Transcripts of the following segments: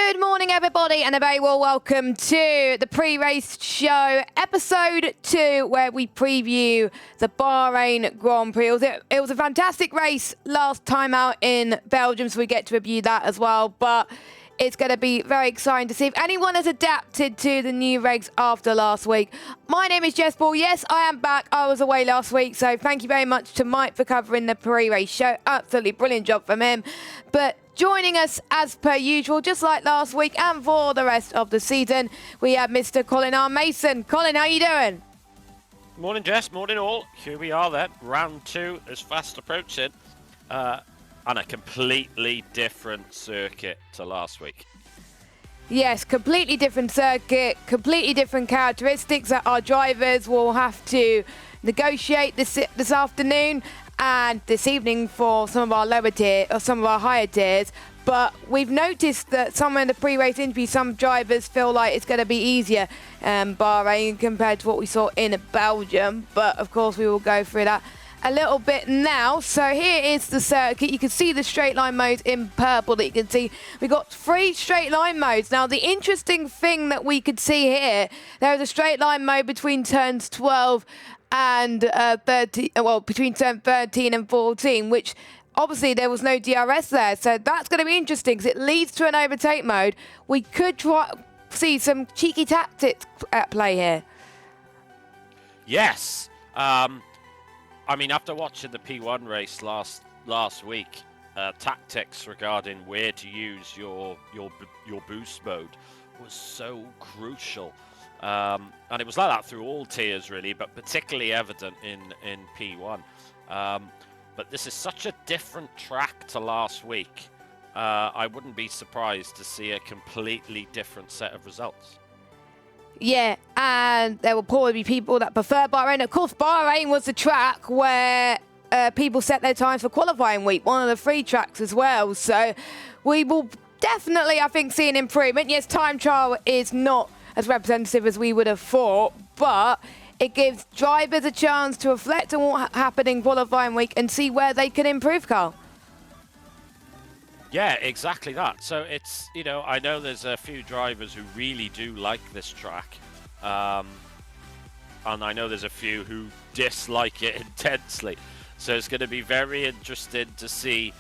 Good morning, everybody, and a very well welcome to the pre-race show, episode 2, where we preview the Bahrain Grand Prix. It was a fantastic race last time out in Belgium, so we get to review that as well. But it's going to be very exciting to see if anyone has adapted to the new regs after last week. My name is Jess Ball. Yes, I am back. I was away last week, so thank you very much to Mike for covering the pre-race show. Absolutely brilliant job from him. But joining us as per usual, just like last week and for the rest of the season, we have Mr. Colin R. Mason. Colin, how you doing? Morning, Jess. Morning, all. Here we are then. Round 2 is fast approaching. On a completely different circuit to last week. Yes, completely different circuit, completely different characteristics that our drivers will have to negotiate this afternoon and this evening for some of our lower tier or some of our higher tiers. But we've noticed that somewhere in the pre-race interview, some drivers feel like it's going to be easier Bahrain compared to what we saw in Belgium. But of course, we will go through that a little bit now. So here is the circuit. You can see the straight line modes in purple that you can see. We've got 3 straight line modes. Now, the interesting thing that we could see here, there is a straight line mode between turns 12 and 13, well, between turn 13 and 14, which obviously there was no DRS there. So that's going to be interesting because it leads to an overtake mode. We could see some cheeky tactics at play here. Yes. I mean, after watching the P1 race last week, tactics regarding where to use your boost mode was so crucial, and it was like that through all tiers really, but particularly evident in P1. But this is such a different track to last week. I wouldn't be surprised to see a completely different set of results. Yeah, and there will probably be people that prefer Bahrain. Of course, Bahrain was the track where people set their times for qualifying week, one of the free tracks as well. So we will definitely, I think, see an improvement. Yes, time trial is not as representative as we would have thought, but it gives drivers a chance to reflect on what happened in qualifying week and see where they can improve, Carl. Yeah, exactly that. So it's, you know, I know there's a few drivers who really do like this track. And I know there's a few who dislike it intensely. So it's going to be very interesting to see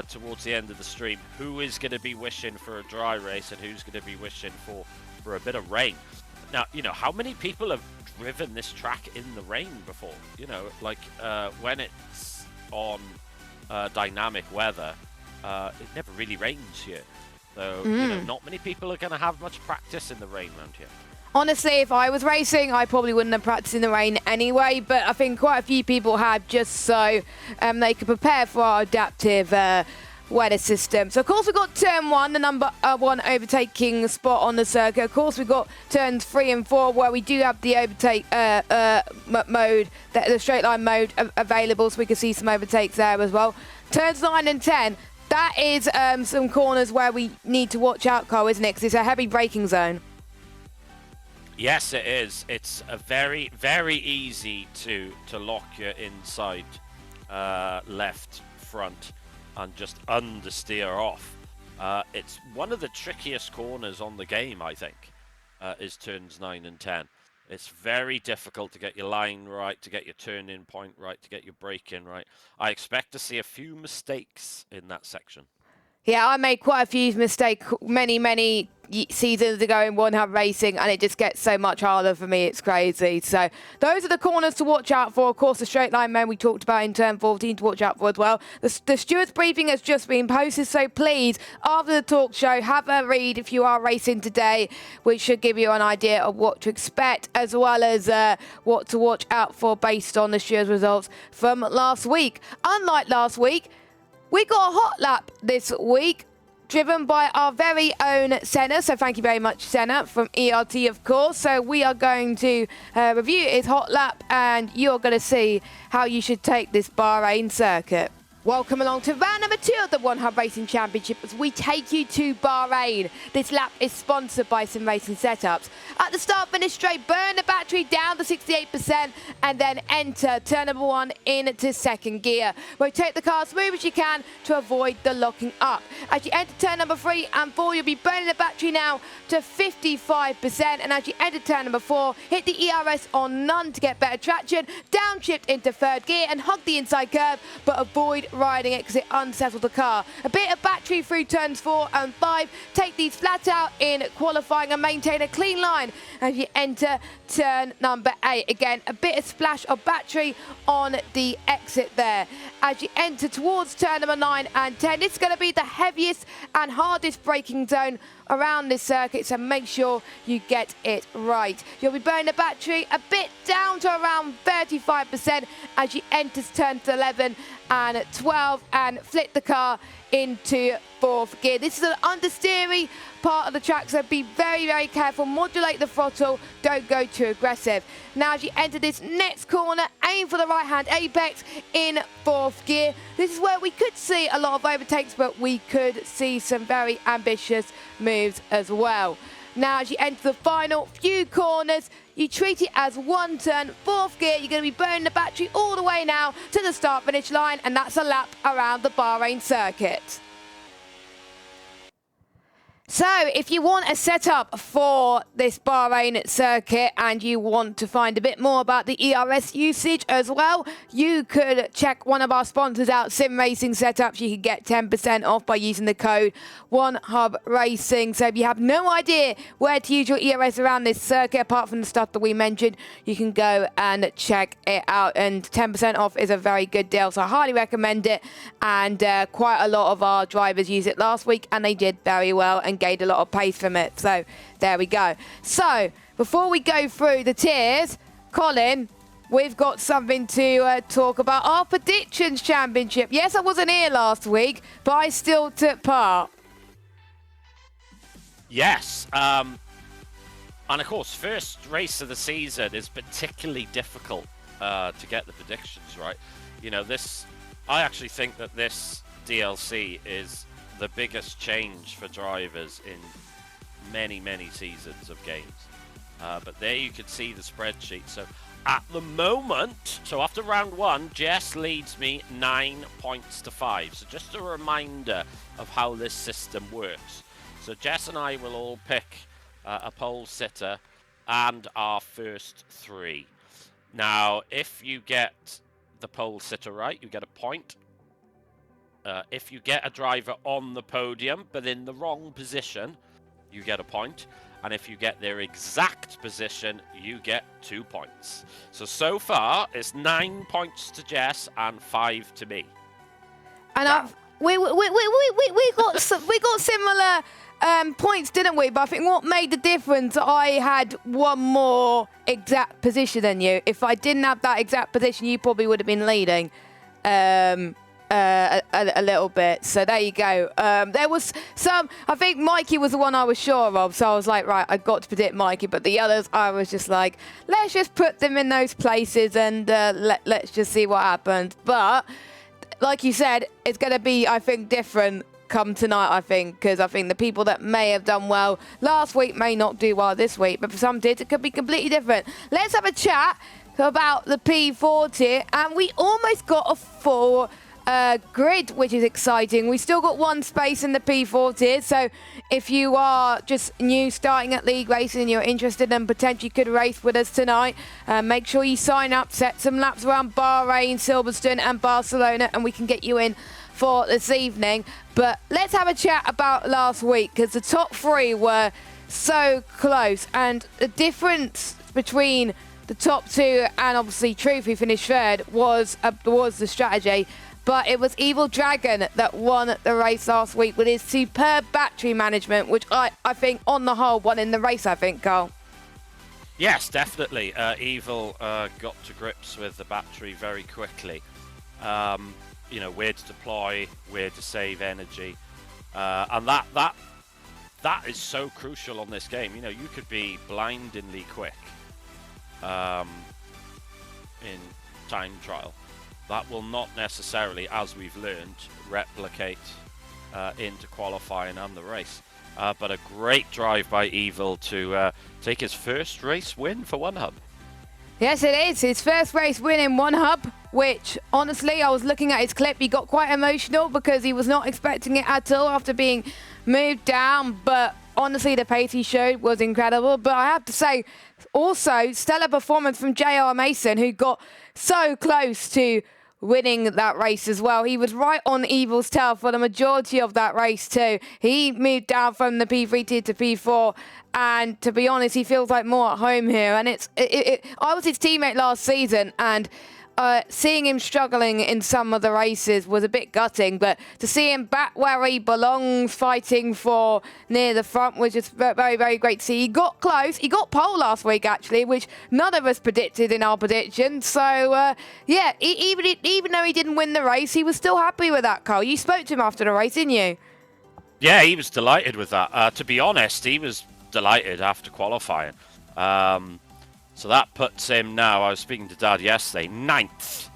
towards the end of the stream who is going to be wishing for a dry race and who's going to be wishing for a bit of rain. Now, you know, how many people have driven this track in the rain before? You know, like when it's on dynamic weather, it never really rains here. So, you know, not many people are going to have much practice in the rain around here. Honestly, if I was racing, I probably wouldn't have practiced in the rain anyway, but I think quite a few people have just so they could prepare for our adaptive weather system. So, of course, we've got turn 1, the number 1 overtaking spot on the circuit. Of course, we've got turns 3 and 4 where we do have the overtake mode, the straight line mode available, so we can see some overtakes there as well. Turns 9 and 10. That is some corners where we need to watch out, Carl, isn't it? Because it's a heavy braking zone. Yes, it is. It's a very, very easy to lock your inside left front and just understeer off. It's one of the trickiest corners on the game, I think, is turns 9 and 10. It's very difficult to get your line right, to get your turn-in point right, to get your braking right. I expect to see a few mistakes in that section. Yeah, I made quite a few mistakes many seasons ago in One Hub Racing, and it just gets so much harder for me. It's crazy. So those are the corners to watch out for. Of course, the straight line man we talked about in turn 14 to watch out for as well. The stewards briefing has just been posted, so please, after the talk show, have a read if you are racing today, which should give you an idea of what to expect, as well as what to watch out for based on the stewards results from last week. Unlike last week, we got a hot lap this week, driven by our very own Senna. So thank you very much, Senna, from ERT, of course. So we are going to review his hot lap, and you're going to see how you should take this Bahrain circuit. Welcome along to round number 2 of the One Hub Racing Championship as we take you to Bahrain. This lap is sponsored by Sim Racing Setups. At the start, finish straight, burn the battery down to 68% and then enter turn number 1 into second gear. Rotate the car as smooth as you can to avoid the locking up. As you enter turn number 3 and 4, you'll be burning the battery now to 55%, and as you enter turn number 4, hit the ERS on none to get better traction, downshift into third gear and hug the inside curve, but avoid riding it because it unsettled the car. A bit of battery through turns 4 and 5. Take these flat out in qualifying and maintain a clean line as you enter turn number 8. Again, a bit of splash of battery on the exit there. As you enter towards turn number 9 and 10, it's going to be the heaviest and hardest braking zone around this circuit, so make sure you get it right. You'll be burning the battery a bit down to around 35% as you enter turns 11 and 12 and flip the car into fourth gear. This is an understeery part of the track, so be very, very careful. Modulate the throttle, don't go too aggressive. Now as you enter this next corner, aim for the right hand apex in fourth gear. This is where we could see a lot of overtakes, but we could see some very ambitious moves as well. Now as you enter the final few corners, you treat it as one turn, fourth gear. You're going to be burning the battery all the way now to the start finish line, and that's a lap around the Bahrain circuit. So if you want a setup for this Bahrain circuit and you want to find a bit more about the ERS usage as well, you could check one of our sponsors out, Sim Racing Setups. You can get 10% off by using the code OneHubRacing. So if you have no idea where to use your ERS around this circuit, apart from the stuff that we mentioned, you can go and check it out. And 10% off is a very good deal, so I highly recommend it. And quite a lot of our drivers used it last week, and they did very well and gained a lot of pace from it. So there we go. So before we go through the tiers, Colin, we've got something to talk about. Our predictions championship. Yes, I wasn't here last week, but I still took part. Yes. And of course, first race of the season is particularly difficult to get the predictions right. You know, I actually think that this DLC is the biggest change for drivers in many, many seasons of games. But there you can see the spreadsheet. So at the moment, so after round 1, Jess leads me 9 points to 5. So just a reminder of how this system works. So Jess and I will all pick a pole sitter and our first 3. Now, if you get the pole sitter right, you get a point. If you get a driver on the podium but in the wrong position, you get a point. And if you get their exact position, you get 2 points. So far, it's 9 points to Jess and 5 to me. And we got similar points, didn't we? But I think what made the difference, I had one more exact position than you. If I didn't have that exact position, you probably would have been leading. A little bit, so there you go. There was some, I think Mikey was the one I was sure of, so I was like, right, I got to predict Mikey, but the others I was just like, let's just put them in those places and let's just see what happens. But like you said, it's going to be, I think, different come tonight, I think, because I think the people that may have done well last week may not do well this week, but for some did, it could be completely different. Let's have a chat about the P4 tier, and we almost got a full grid, which is exciting. We still got one space in the P4 tier, so if you are just new starting at League Racing and you're interested and potentially could race with us tonight, make sure you sign up, set some laps around Bahrain, Silverstone and Barcelona, and we can get you in for this evening. But let's have a chat about last week, because the top 3 were so close, and the difference between the top 2 and obviously Truth, who finished 3rd, was the strategy. But it was Evil Dragon that won the race last week with his superb battery management, which I think, on the whole, won in the race, I think, Carl. Yes, definitely. Evil got to grips with the battery very quickly. You know, where to deploy, where to save energy. And that is so crucial on this game. You know, you could be blindingly quick in time trial. that will not necessarily, as we've learned, replicate into qualifying and the race. But a great drive by Evil to take his first race win for One Hub. Yes, it is. His first race win in One Hub, which, honestly, I was looking at his clip. He got quite emotional because he was not expecting it at all after being moved down. But honestly, the pace he showed was incredible. But I have to say, also, stellar performance from J.R. Mason, who got so close to winning that race as well. He was right on Evil's tail for the majority of that race too. He moved down from the P3 tier to P4, and to be honest, he feels like more at home here. And I was his teammate last season, and seeing him struggling in some of the races was a bit gutting, but to see him back where he belongs, fighting for near the front, was just very, very great to see. He got close. He got pole last week, actually, which none of us predicted in our predictions. So, yeah, even though he didn't win the race, he was still happy with that, Cole. You spoke to him after the race, didn't you? Yeah, he was delighted with that. To be honest, he was delighted after qualifying. So that puts him now, I was speaking to Dad yesterday, 9th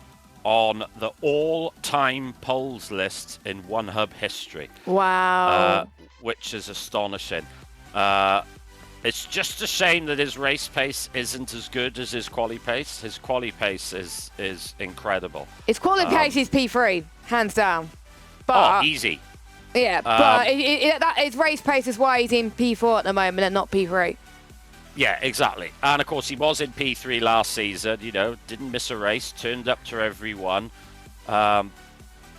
on the all-time poles list in One Hub history. Wow. Which is astonishing. It's just a shame that his race pace isn't as good as his quali pace. His quali pace is incredible. His quali pace is P3, hands down. But, easy. Yeah, but his race pace is why he's in P4 at the moment and not P3. Yeah, exactly. And of course, he was in P3 last season, didn't miss a race, turned up to every one.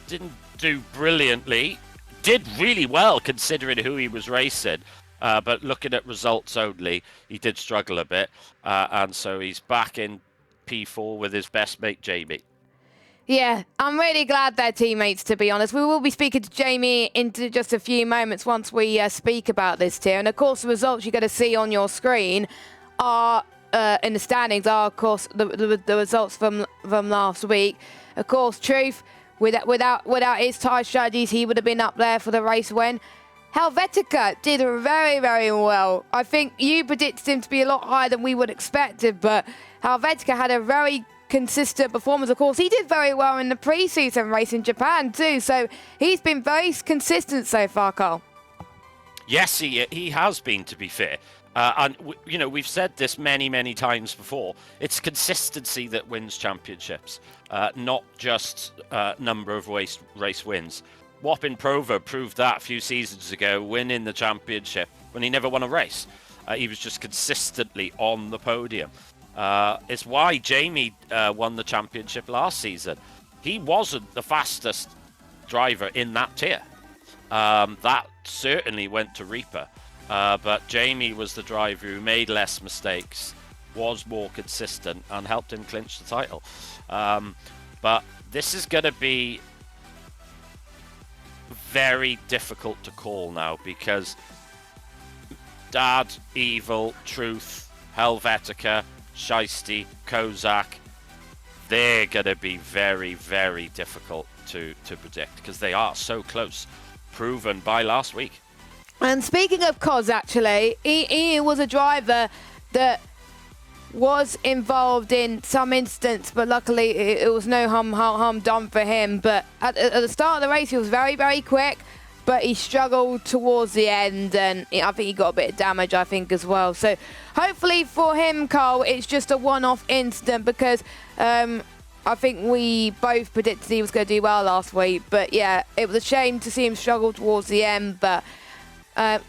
Didn't do brilliantly, did really well considering who he was racing. But looking at results only, he did struggle a bit. And so he's back in P4 with his best mate, Jamie. Yeah, I'm really glad they're teammates, to be honest. We will be speaking to Jamie in just a few moments once we speak about this tier. And, of course, the results you're going to see on your screen are, in the standings, are, of course, the results from last week. Of course, Truth, without his tyre strategies, he would have been up there for the race win. Helvetica did very, very well. I think you predicted him to be a lot higher than we would expected, but Helvetica had a very consistent performance. Of course, he did very well in the pre-season race in Japan too, so he's been very consistent so far, Carl. Yes, he has been, to be fair. And we've said this many times before. It's consistency that wins championships, not just number of race wins. Wapping Provo proved that a few seasons ago, winning the championship when he never won a race. He was just consistently on the podium. It's why Jamie won the championship last season. He wasn't the fastest driver in that tier. That certainly went to Reaper. But Jamie was the driver who made less mistakes, was more consistent, and helped him clinch the title. But this is going to be very difficult to call now because Dad, Evil, Truth, Helvetica, Shiesty, Kozak, they're going to be very, very difficult to predict because they are so close, proven by last week. And speaking of Koz, actually, he was a driver that was involved in some instance, but luckily it was no harm done for him. But at the start of the race, he was very, very quick, but he struggled towards the end, and I think he got a bit of damage, I think, as well. So hopefully for him, Carl, it's just a one-off incident because I think we both predicted he was going to do well last week. But yeah, it was a shame to see him struggle towards the end, but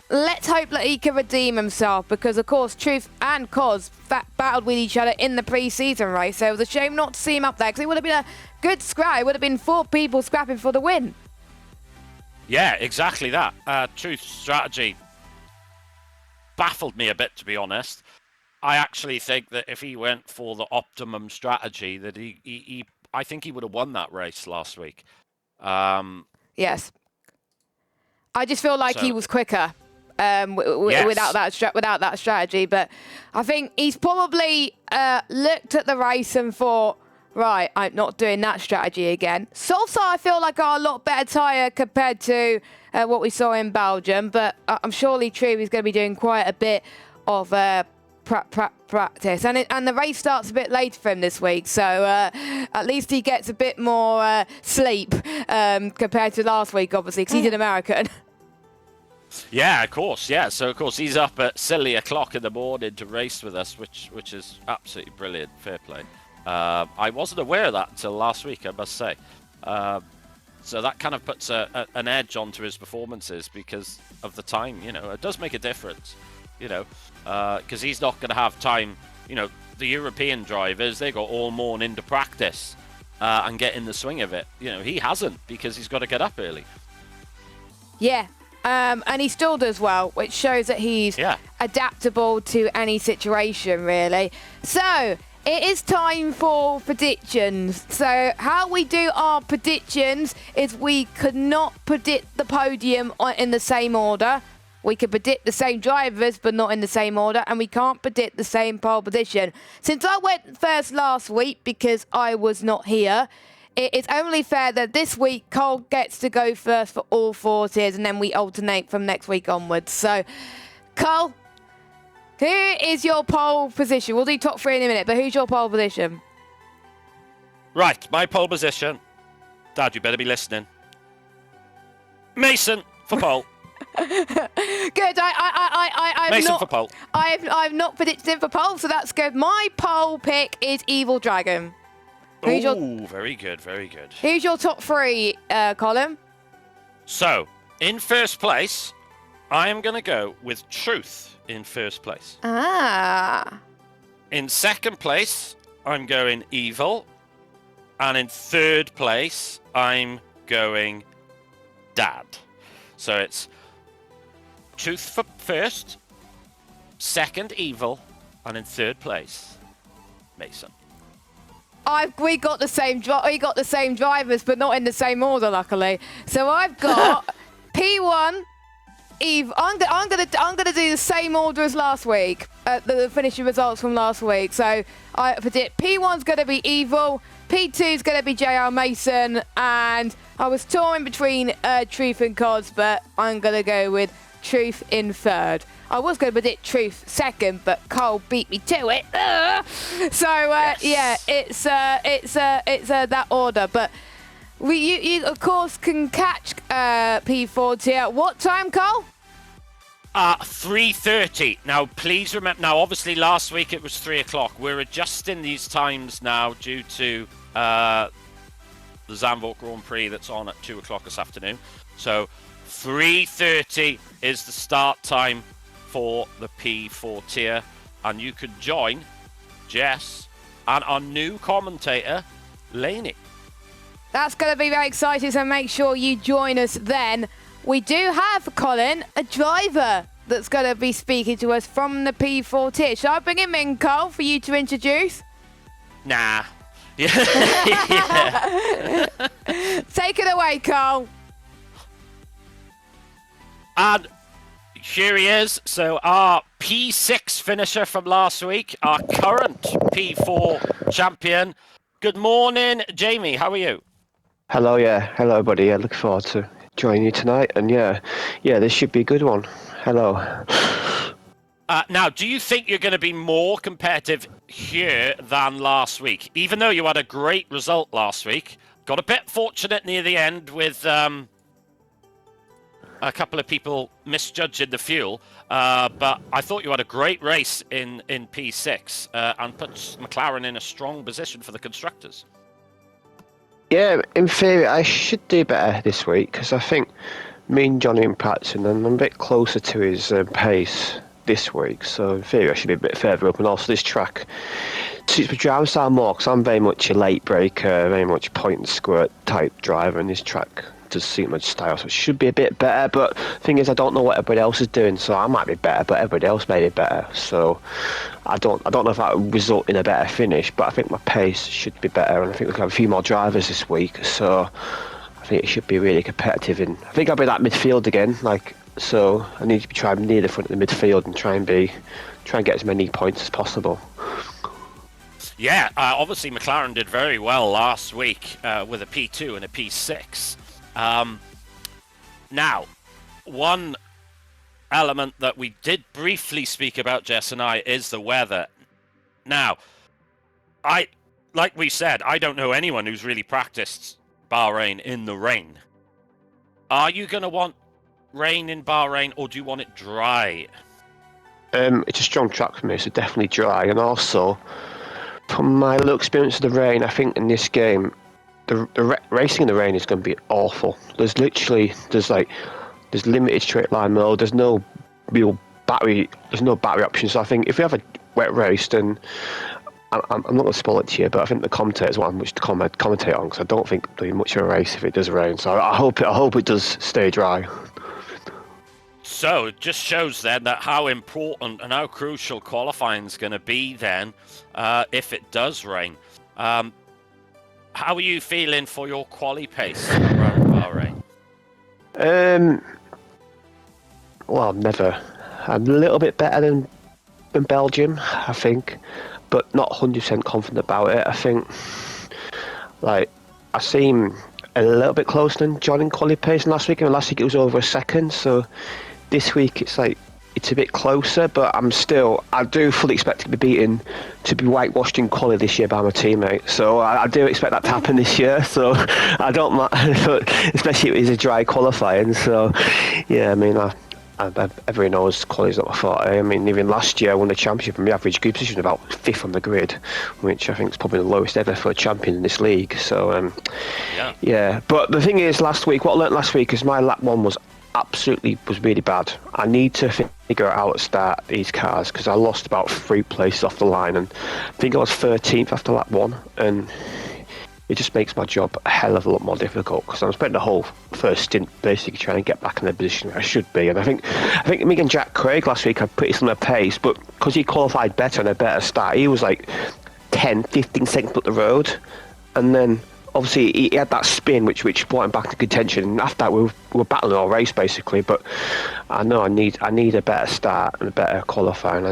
let's hope that he can redeem himself because, of course, Truth and Koz battled with each other in the pre-season race. So it was a shame not to see him up there because it would have been a good scrap. It would have been 4 people scrapping for the win. Yeah, exactly that. Truth's strategy baffled me a bit, to be honest. I actually think that if he went for the optimum strategy, that I think he would have won that race last week. Yes. I just feel like he was quicker without that strategy. But I think he's probably looked at the race and thought, right, I'm not doing that strategy again. Salsa, I feel like, are a lot better tyre compared to what we saw in Belgium. But I'm surely True is going to be doing quite a bit of practice, and the race starts a bit later for him this week, so at least he gets a bit more sleep compared to last week, obviously, because he's an American. Yeah, of course. Yeah, so of course he's up at silly o'clock in the morning to race with us, which is absolutely brilliant. Fair play. I wasn't aware of that until last week, I must say. So that kind of puts an edge onto his performances because of the time. You know, it does make a difference. You know, because he's not going to have time. You know, the European drivers, they got all morning to practice and get in the swing of it. You know, he hasn't because he's got to get up early. Yeah. And he still does well, which shows that he's adaptable to any situation, really. So, it is time for predictions. So, how we do our predictions is we could not predict the podium in the same order. We could predict the same drivers, but not in the same order. And we can't predict the same pole position. Since I went first last week because I was not here, it is only fair that this week Cole gets to go first for all 4 tiers, and then we alternate from next week onwards. So, Cole, who is your pole position? We'll do top 3 in a minute, but who's your pole position? Right, my pole position. Dad, you better be listening. Mason for pole. Good. Mason for pole. I've not predicted him for pole, so that's good. My pole pick is Evil Dragon. Oh, very good, very good. Who's your top 3, Colin? So, in first place, I am going to go with Truth in first place. Ah. In second place, I'm going Evil. And in third place, I'm going Dad. So it's Truth for first, second Evil, and in third place, Mason. We got the same drivers, but not in the same order, luckily. So I've got P1, Eve. I'm gonna do the same order as last week. The finishing results from last week. So I predict P1's gonna be Evil, P2's gonna be JR Mason, and I was torn between Truth and Cods, but I'm gonna go with Truth in third. I was going to predict Truth second, but Cole beat me to it. So yeah, it's that order. But you of course can catch P4 tier. What time, Cole? 3:30. Now, please remember. Now, obviously, last week it was 3 o'clock. We're adjusting these times now due to the Zandvoort Grand Prix that's on at 2 o'clock this afternoon. So 3:30 is the start time for the P4 tier, and you can join Jess and our new commentator, Lainey. That's going to be very exciting, so make sure you join us then. We do have, Colin, a driver that's going to be speaking to us from the P4 tier. Shall I bring him in, Cole, for you to introduce? Nah. Take it away, Cole. And here he is. So our P6 finisher from last week, our current P4 champion. Good morning, Jamie. How are you? Hello, hello, buddy. I look forward to joining you tonight, and yeah, this should be a good one. Hello. Now, do you think you're going to be more competitive here than last week? Even though you had a great result last week, got a bit fortunate near the end with a couple of people misjudging the fuel, but I thought you had a great race in P6 and put McLaren in a strong position for the constructors. Yeah, in theory, I should do better this week because I think me and Johnny and practicing, and I'm a bit closer to his pace this week. So in theory, I should be a bit further up, and also this track suits my driving style more because I'm very much a late breaker, very much point and squirt type driver, and this track does suit my style, so it should be a bit better. But the thing is, I don't know what everybody else is doing, so I might be better, but everybody else may be better. So I don't know if that will result in a better finish, but I think my pace should be better, and I think we'll have a few more drivers this week, so I think it should be really competitive. And I think I'll be that midfield again, so I need to be trying near the front of the midfield and try and get as many points as possible. Yeah, obviously McLaren did very well last week with a P2 and a P6. Now, one element that we did briefly speak about, Jess and I, is the weather. Now, like we said, I don't know anyone who's really practiced Bahrain in the rain. Are you going to want rain in Bahrain, or do you want it dry? It's a strong track for me, so definitely dry. And also, from my little experience of the rain, I think in this game, racing in the rain is going to be awful. There's limited straight line mode. There's no real battery. There's no battery option. So I think if we have a wet race, then I'm not going to spoil it to you, but I think the commentators want much to commentate on, because I don't think there'll be much of a race if it does rain. So I hope it does stay dry. So it just shows then that how important and how crucial qualifying is going to be then if it does rain. How are you feeling for your quali pace around Bahrain? Well, I'm a little bit better than Belgium, I think, but not 100% confident about it. I think, I seem a little bit closer than John in quali pace last week, and last week it was over a second, so this week it's a bit closer, but I do fully expect to be whitewashed in quali this year by my teammate. So I do expect that to happen this year. So I don't mind, especially if it's a dry qualifying. So yeah, I mean, everyone knows quali is not my forte. I mean, even last year I won the championship, and my average group position was about 5th on the grid, which I think is probably the lowest ever for a champion in this league. So yeah. But the thing is, what I learnt last week is my lap 1 was really bad. I need to figure out how to start these cars, because I lost about 3 places off the line, and I think I was 13th after lap 1, and it just makes my job a hell of a lot more difficult, because I'm spending the whole first stint basically trying to get back in the position where I should be. And I think me and Jack Craig last week had pretty similar pace, but because he qualified better and a better start, he was like 10-15 seconds up the road, and then obviously he had that spin which brought him back to contention, and after that we were battling all race basically. But I know I need a better start and a better qualifying.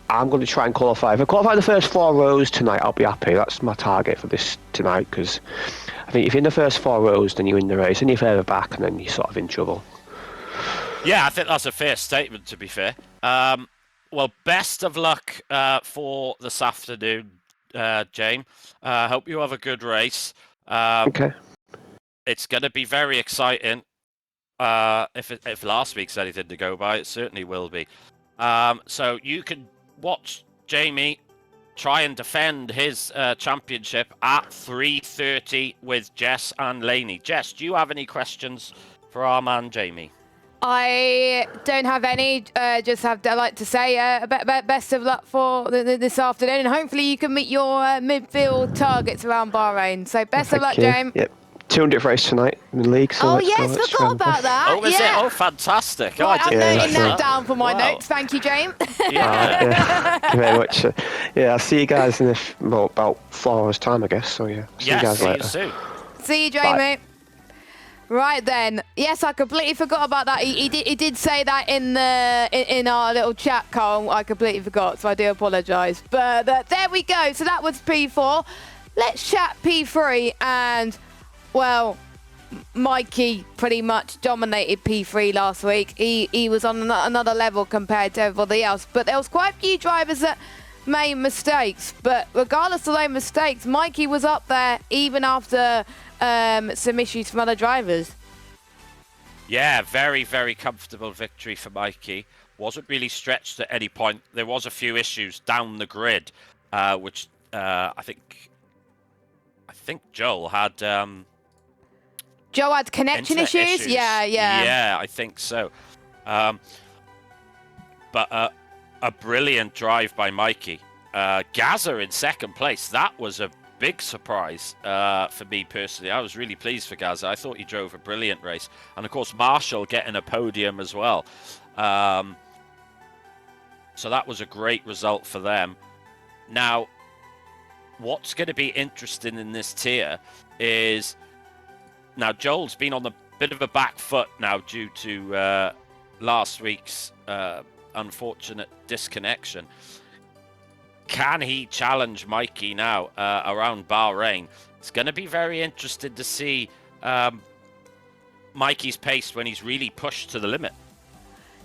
I'm going to try and qualify. If I qualify the first 4 rows tonight, I'll be happy. That's my target for this tonight, because I think if you're in the first 4 rows, then you win the race, and you're further back, and then you're sort of in trouble. Yeah, I think that's a fair statement, to be fair. Well, best of luck for this afternoon, James. Hope you have a good race. Okay. It's going to be very exciting. If last week's anything to go by, it certainly will be. So you can watch Jamie try and defend his championship at 3:30 with Jess and Laney. Jess, do you have any questions for our man Jamie? I don't have any. I'd like to say best of luck for this afternoon, and hopefully you can meet your midfield targets around Bahrain. So best of luck, James. Yep. 200th race tonight in the league. So forgot about that. Oh, is it? Oh, fantastic. Right, I'm noting that down for my notes. Thank you, James. Thank you very much. I'll see you guys in about 4 hours' time, I guess. So yeah, see you guys later. You soon. See you, Jamie. Bye. Right then. Yes, I completely forgot about that. He did say that in our little chat, Carl. I completely forgot, so I do apologise. But there we go. So that was P4. Let's chat P3, and well, Mikey pretty much dominated P3 last week. He was on another level compared to everybody else. But there was quite a few drivers that made mistakes. But regardless of those mistakes, Mikey was up there even after some issues from other drivers. Yeah, very, very comfortable victory for Mikey. Wasn't really stretched at any point. There was a few issues down the grid, which I think Joel had. Joe had connection issues? Yeah. Yeah, I think so. But a brilliant drive by Mikey. Gaza in second place. That was a big surprise for me personally. I was really pleased for Gaza. I thought he drove a brilliant race. And of course, Marshall getting a podium as well. So that was a great result for them. Now, what's going to be interesting in this tier is... Now, Joel's been on a bit of a back foot now due to last week's unfortunate disconnection. Can he challenge Mikey now around Bahrain? It's going to be very interesting to see Mikey's pace when he's really pushed to the limit.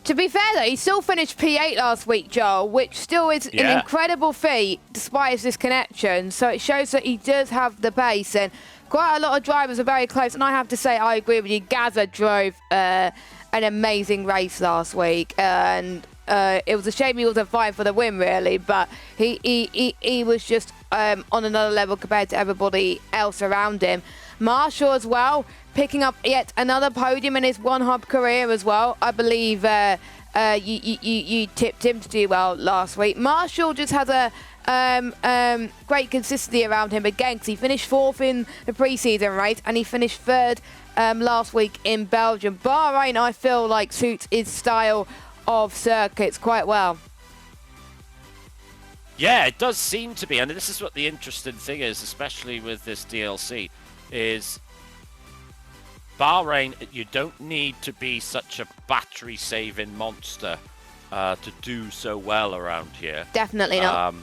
To be fair, though, he still finished P8 last week, Joel, which still is an incredible feat despite his disconnection. So it shows that he does have the pace, and quite a lot of drivers are very close. And I have to say, I agree with you. Gaza drove an amazing race last week, and it was a shame he wasn't fighting for the win, really. But he was just on another level compared to everybody else around him. Marshall as well, picking up yet another podium in his one-hub career as well. I believe you tipped him to do well last week. Marshall just has a great consistency around him again, because he finished 4th in the pre-season race and he finished 3rd last week in Belgium. Bahrain, I feel like, suits his style of circuits quite well. Yeah, it does seem to be, and this is what the interesting thing is, especially with this DLC, is Bahrain, you don't need to be such a battery-saving monster to do so well around here. Definitely not.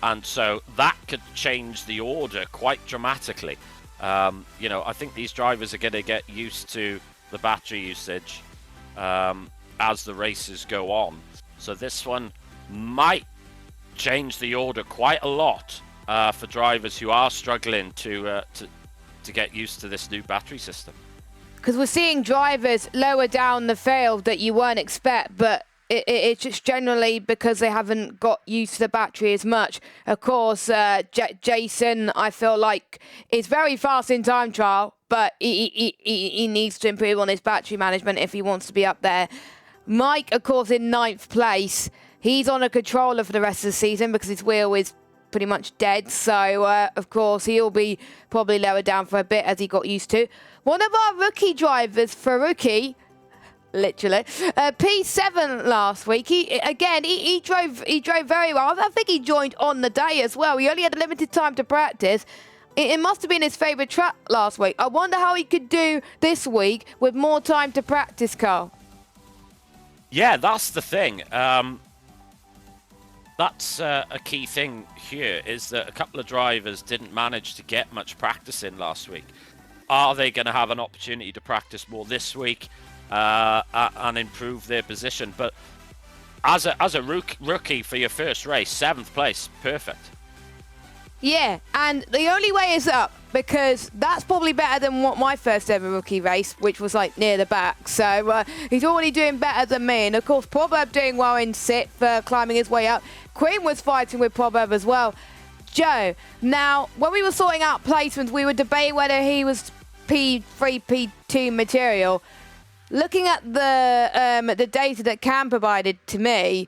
And so that could change the order quite dramatically. You know, I think these drivers are going to get used to the battery usage as the races go on. So this one might change the order quite a lot for drivers who are struggling to get used to this new battery system. Because we're seeing drivers lower down the field that you weren't expect, but it's just generally because they haven't got used to the battery as much. Of course, Jason, I feel like, is very fast in time trial, but he needs to improve on his battery management if he wants to be up there. Mike, of course, in 9th place. He's on a controller for the rest of the season because his wheel is pretty much dead. So, of course, he'll be probably lower down for a bit as he got used to. One of our rookie drivers, Faruqi, literally, P7 last week. He drove very well. I think he joined on the day as well. He only had a limited time to practice. It must have been his favourite track last week. I wonder how he could do this week with more time to practice, Carl. Yeah, that's the thing. That's a key thing here, is that a couple of drivers didn't manage to get much practice in last week. Are they going to have an opportunity to practice more this week and improve their position? But as a rookie for your first race, 7th place, perfect. Yeah, and the only way is up, because that's probably better than what my first ever rookie race, which was like near the back. So he's already doing better than me. And of course, Proverb doing well in 6th, climbing his way up. Queen was fighting with Proverb as well. Joe, now, when we were sorting out placements, we were debating whether he was P3, P2 material. Looking at the data that Cam provided to me,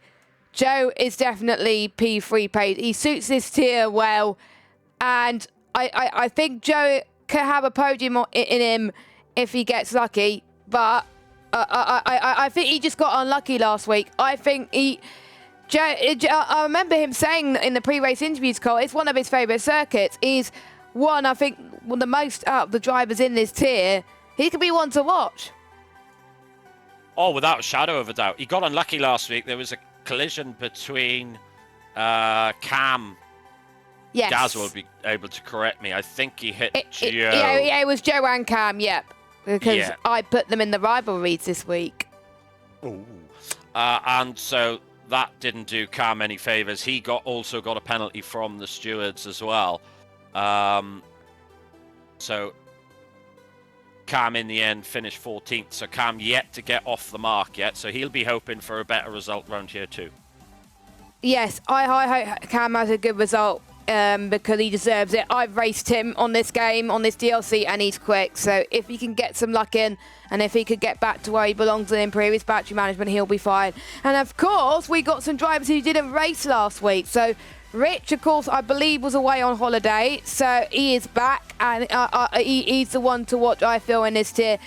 Joe is definitely P3 paid. He suits this tier well, and I think Joe can have a podium in him if he gets lucky, but I think he just got unlucky last week. I think I remember him saying in the pre-race interviews, Cole, it's one of his favourite circuits. He's one, I think, one of the most out of the drivers in this tier. He could be one to watch. Oh, without a shadow of a doubt. He got unlucky last week. There was a collision between Cam. Yes. Gaz will be able to correct me. I think he hit Joe. Yeah, it was Joe and Cam, yep. Because I put them in the rivalries this week. Ooh. And so that didn't do Cam any favours. He also got a penalty from the stewards as well. So Cam in the end finished 14th. So Cam yet to get off the mark yet. So he'll be hoping for a better result round here too. Yes, I hope Cam has a good result because he deserves it. I've raced him on this game, on this DLC, and he's quick. So if he can get some luck in, and if he could get back to where he belongs and improve his battery management, he'll be fine. And of course, we got some drivers who didn't race last week. So Rich, of course, I believe was away on holiday. So he is back, and he's the one to watch, I feel, in this tier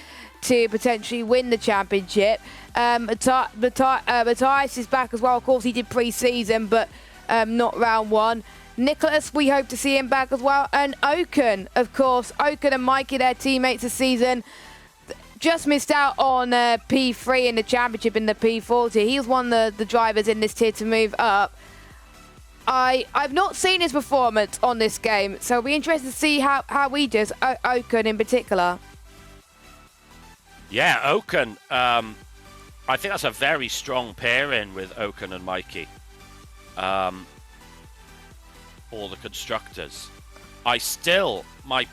to potentially win the championship. Matthias is back as well. Of course, he did pre-season, but not round one. Nicholas, we hope to see him back as well. And Oken, of course. Oken and Mikey, their teammates this season, just missed out on P3 in the championship in the P40. He was one of the drivers in this tier to move up. I've not seen his performance on this game, so it'll be interesting to see how he does, Oken in particular. Yeah, Oken, I think that's a very strong pairing with Okan and Mikey. For the constructors. My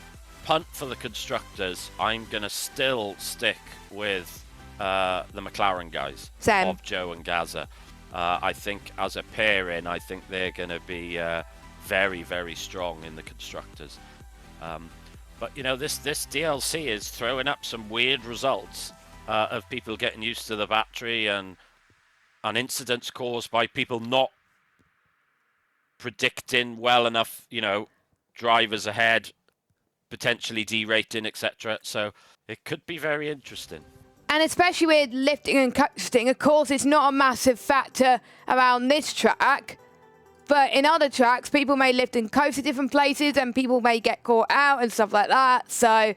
punt for the constructors, I'm going to still stick with the McLaren guys. Same. Of Joe and Gaza. I think as a pairing, I think they're going to be very, very strong in the constructors. But, you know, this DLC is throwing up some weird results of people getting used to the battery and incidents caused by people not predicting well enough, you know, drivers ahead, potentially derating, etc. So it could be very interesting. And especially with lifting and coasting, of course, it's not a massive factor around this track. But in other tracks, people may lift and coast at different places and people may get caught out and stuff like that. So,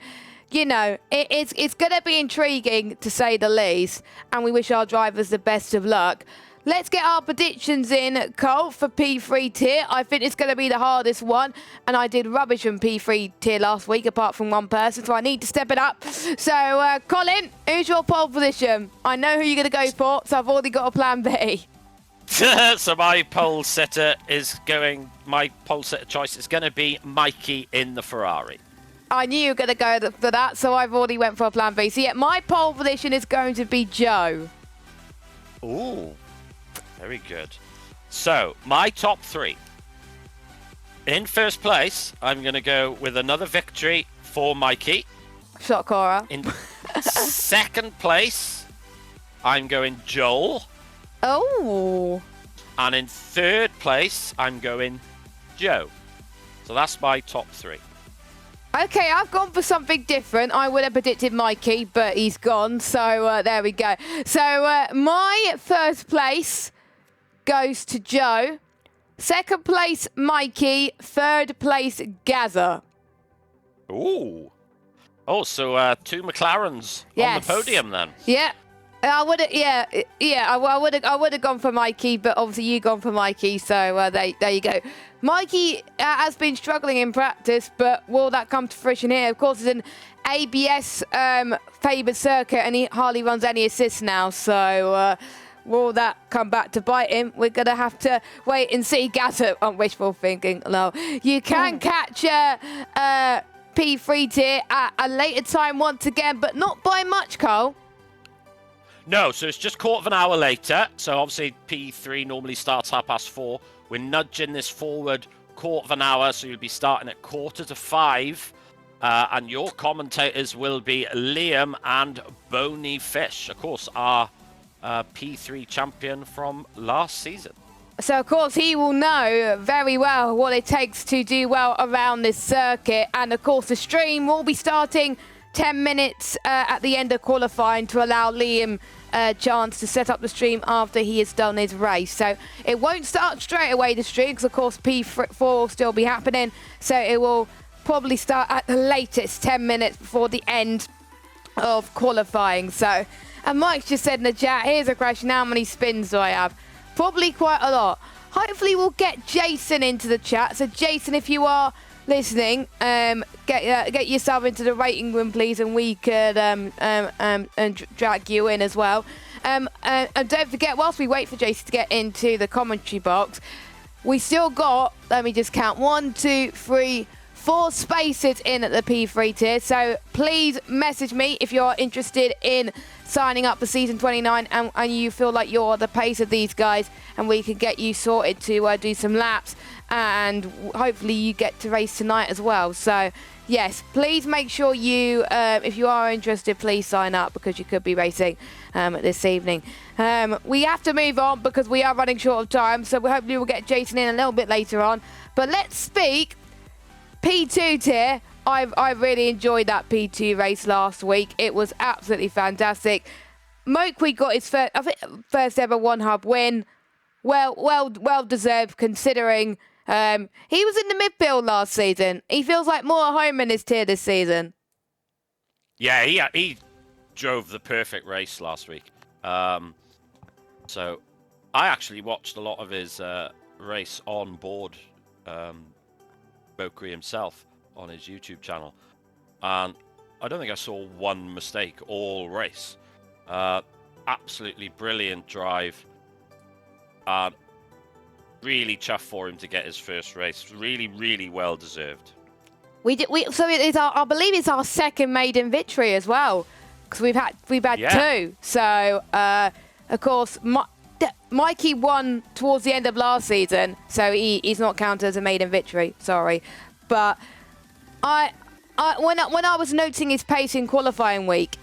you know, it's going to be intriguing, to say the least. And we wish our drivers the best of luck. Let's get our predictions in, Cole, for P3 tier. I think it's going to be the hardest one. And I did rubbish in P3 tier last week, apart from one person, so I need to step it up. So, Colin, who's your pole position? I know who you're going to go for, so I've already got a plan B. So my pole setter choice is going to be Mikey in the Ferrari. I knew you were going to go for that, so I've already went for a plan B. So, yeah, my pole position is going to be Joe. Ooh. Very good. So, my top three. In first place, I'm going to go with another victory for Mikey. Shot Cora. In second place, I'm going Joel. Oh. And in third place, I'm going Joe. So that's my top three. Okay, I've gone for something different. I would have predicted Mikey, but he's gone. So, there we go. So, my first place goes to Joe. Second place, Mikey. Third place, Gaza. Ooh. Oh, so two McLarens on the podium then. Yeah. I would have, I would have gone for Mikey, but obviously you gone for Mikey, so there you go. Mikey has been struggling in practice, but will that come to fruition here? Of course, it's an ABS favoured circuit, and he hardly runs any assists now, so will that come back to bite him? We're going to have to wait and see. Gaza, I'm wishful thinking. No, you can catch P3 tier at a later time once again, but not by much, Cole. No, so it's just quarter of an hour later. So obviously P3 normally starts 4:30. We're nudging this forward quarter of an hour, so you'll be starting at 4:45. And your commentators will be Liam and Boney Fish, of course, our P3 champion from last season. So, of course, he will know very well what it takes to do well around this circuit. And, of course, the stream will be starting 10 minutes at the end of qualifying to allow Liam a chance to set up the stream after he has done his race. So it won't start straight away, the stream, because, of course, P4 will still be happening. So it will probably start at the latest 10 minutes before the end of qualifying. So, and Mike's just said in the chat, here's a question, how many spins do I have? Probably quite a lot. Hopefully we'll get Jason into the chat. So Jason, if you are listening, get yourself into the rating room, please, and we could drag you in as well. And don't forget, whilst we wait for Jason to get into the commentary box, we still got, let me just count, 1, 2, 3, 4 spaces in at the P3 tier. So please message me if you're interested in signing up for season 29 and you feel like you're the pace of these guys, and we can get you sorted to do some laps, and hopefully you get to race tonight as well. So yes, please make sure you, if you are interested, please sign up, because you could be racing this evening. We have to move on because we are running short of time, so we hopefully we'll get Jason in a little bit later on. But let's speak P2 tier. I really enjoyed that P2 race last week. It was absolutely fantastic. Moqui got his first ever one hub win. Well deserved, considering he was in the midfield last season. He feels like more at home in his tier this season. Yeah, he drove the perfect race last week. So I actually watched a lot of his race on board Moqui himself on his YouTube channel, and I don't think I saw one mistake all race. absolutely brilliant drive. Really chuffed for him to get his first race. Really, really well deserved. So it is I believe it's our second maiden victory as well, because we've had two. So of course Mikey won towards the end of last season, so he's not counted as a maiden victory. Sorry, but when I was noting his pace in qualifying week,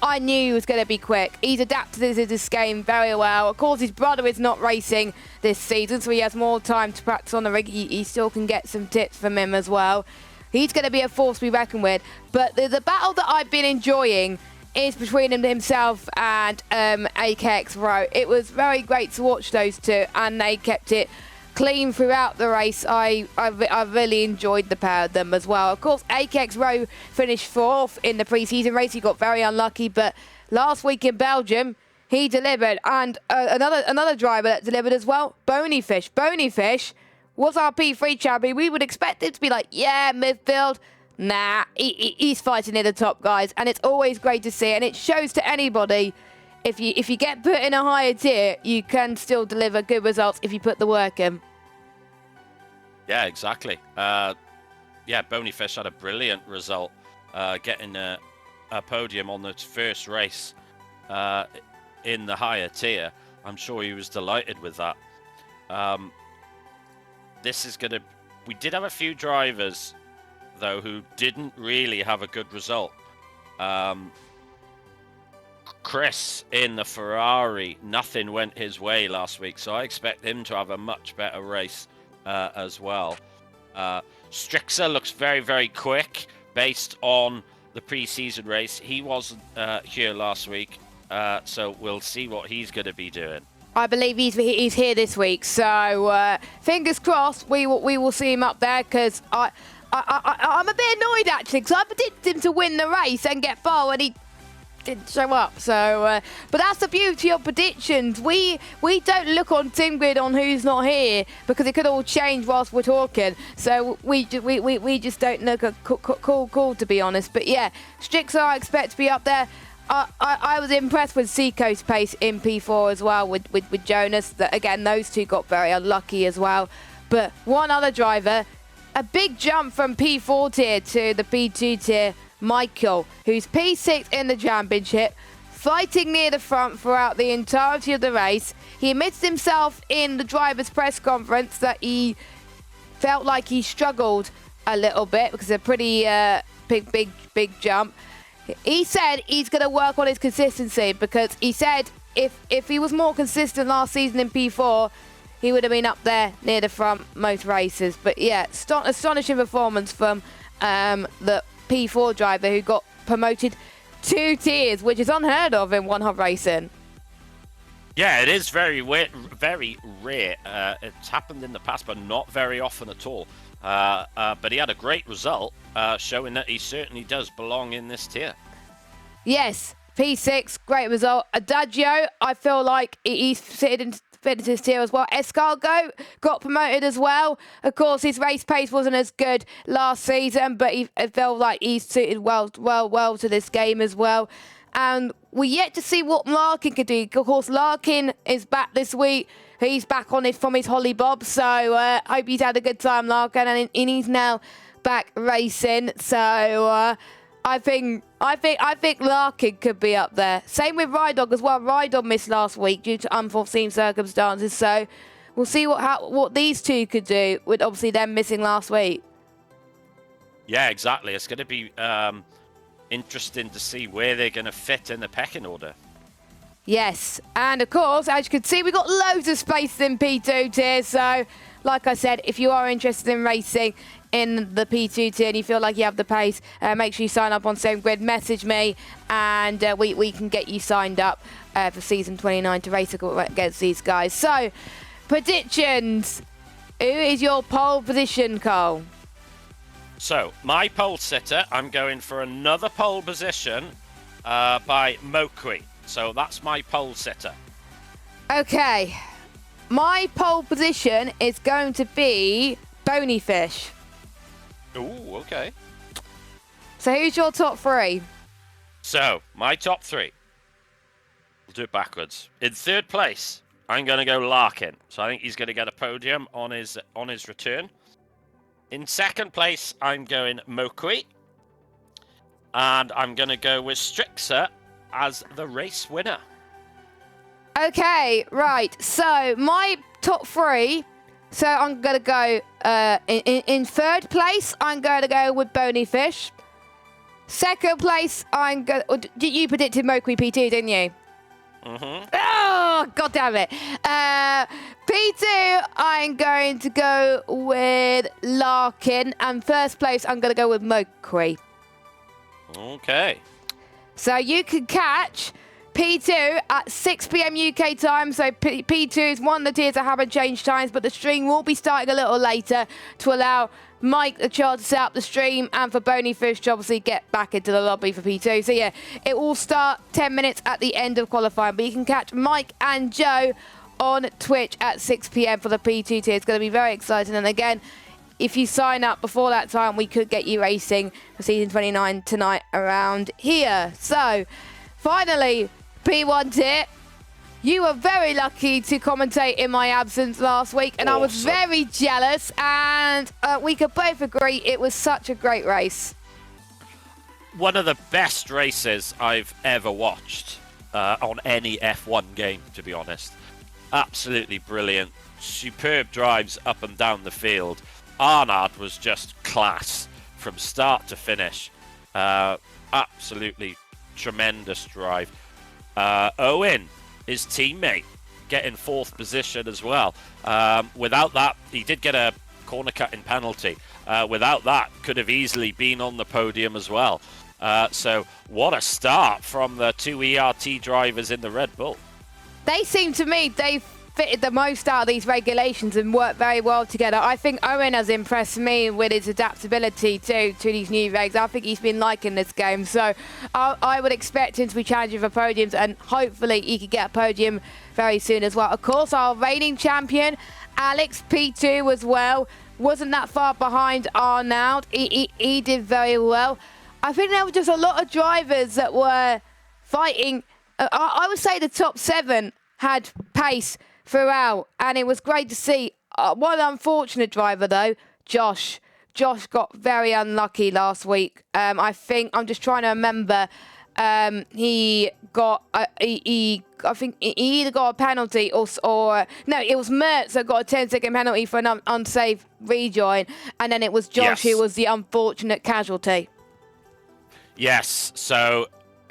I knew he was going to be quick. He's adapted to this game very well. Of course, his brother is not racing this season, so he has more time to practice on the rig. He still can get some tips from him as well. He's going to be a force to be reckoned with. But the battle that I've been enjoying is between himself and AKX Rowe. It was very great to watch those two, and they kept it clean throughout the race. I really enjoyed the pair of them as well. Of course, AKX Rowe finished 4th in the pre-season race. He got very unlucky, but last week in Belgium, he delivered. And another driver that delivered as well, Bonyfish. Bonyfish was our P3 champion. We would expect him to be like, yeah, midfield. Nah, he's fighting near the top, guys. And it's always great to see. And it shows to anybody, if you get put in a higher tier, you can still deliver good results if you put the work in. Yeah, exactly. Bonyfish had a brilliant result, getting a podium on the first race in the higher tier. I'm sure he was delighted with that. We did have a few drivers, though, who didn't really have a good result. Chris in the Ferrari, nothing went his way last week, so I expect him to have a much better race as well. Strixer looks very, very quick based on the pre-season race. He wasn't here last week, so we'll see what he's going to be doing. I believe he's here this week, so fingers crossed we will see him up there, because I'm a bit annoyed actually, because I predicted him to win the race and get pole, and he didn't show up. So, but that's the beauty of predictions. We don't look on Team Grid on who's not here, because it could all change whilst we're talking. So we just don't look at cool to be honest. But yeah, Strixer I expect to be up there. I was impressed with Seaco's pace in P4 as well with Jonas. That again, those two got very unlucky as well. But one other driver, a big jump from P4 tier to the P2 tier, Michael, who's P6 in the championship, fighting near the front throughout the entirety of the race. He admits himself in the driver's press conference that he felt like he struggled a little bit because it's a pretty big jump. He said he's going to work on his consistency, because he said if he was more consistent last season in P4, he would have been up there near the front most races. But yeah, astonishing performance from the P4 driver who got promoted 2 tiers, which is unheard of in one hot racing. Yeah, it is very rare. It's happened in the past, but not very often at all. But he had a great result, showing that he certainly does belong in this tier. Yes, P6, great result. Adagio, I feel like he's fitted into his tier as well. Escargot got promoted as well. Of course, his race pace wasn't as good last season, but it felt like he's suited well to this game as well. And we're yet to see what Larkin could do. Of course, Larkin is back this week. He's back on it from his Holly Bob, so hope he's had a good time, Larkin, and he's now back racing. So I think Larkin could be up there. Same with Rydog as well. Rydog missed last week due to unforeseen circumstances, so we'll see what these two could do with obviously them missing last week. Yeah, exactly. It's going to be interesting to see where they're going to fit in the pecking order. Yes, and of course, as you can see, we've got loads of space in P2 tier. So, like I said, if you are interested in racing in the P2 tier and you feel like you have the pace, make sure you sign up on Same Grid, message me, and we can get you signed up for Season 29 to race against these guys. So, predictions. Who is your pole position, Cole? So, my pole sitter, I'm going for another pole position by Mokwi. So that's my pole sitter. Okay. My pole position is going to be Bonyfish. Ooh, okay. So who's your top 3? So, my top 3. do it backwards. In third place, I'm going to go Larkin. So I think he's going to get a podium on his return. In second place, I'm going Mokui. And I'm going to go with Strixer as the race winner. Okay, right. So my top three. So I'm going to go in third place. I'm going to go with Bony Fish. Second place, you predicted Mokui P2, didn't you? Mm-hmm. Oh, God damn it. P2, I'm going to go with Larkin. And first place, I'm going to go with Mokui. Okay. So you can catch P2 at 6 p.m. UK time. So P2 is one of the tiers that haven't changed times, but the stream will be starting a little later to allow Mike a chance to set up the stream and for Bony Fish to obviously get back into the lobby for P2. So yeah, it will start 10 minutes at the end of qualifying, but you can catch Mike and Joe on Twitch at 6 p.m. for the P2 tier. It's going to be very exciting. And again, if you sign up before that time, we could get you racing for season 29 tonight around here. So finally, P1 tier. You were very lucky to commentate in my absence last week, and awesome. I was very jealous, and we could both agree it was such a great race. One of the best races I've ever watched on any F1 game, to be honest. Absolutely brilliant. Superb drives up and down the field. Arnaud was just class from start to finish. Absolutely tremendous drive. Owen, his teammate, getting fourth position as well. Without that, he did get a corner cutting penalty. Without that, could have easily been on the podium as well. So what a start from the two ERT drivers in the Red Bull. They seem to me they've fitted the most out of these regulations and worked very well together. I think Owen has impressed me with his adaptability to these new regs. I think he's been liking this game. So I would expect him to be challenging for podiums, and hopefully he could get a podium very soon as well. Of course, our reigning champion, Alex P2 as well, wasn't that far behind Arnaud. He did very well. I think there were just a lot of drivers that were fighting. I would say the top 7 had pace throughout, and it was great to see. One unfortunate driver though, Josh. Josh got very unlucky last week. I think I'm just trying to remember. He got I think he either got a penalty or no, it was Mertz that got a 10-second penalty for an unsafe rejoin, and then it was Josh who was the unfortunate casualty. Yes. So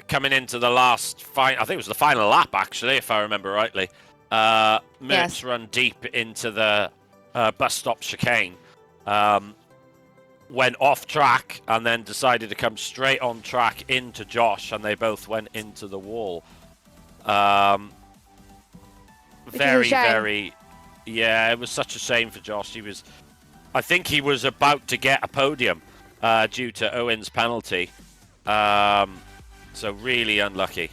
coming into the last I think it was the final lap actually, if I remember rightly. Mertz run deep into the bus stop chicane, went off track and then decided to come straight on track into Josh, and they both went into the wall. Very, yeah, it was such a shame for Josh. I think he was about to get a podium due to Owen's penalty. So really unlucky.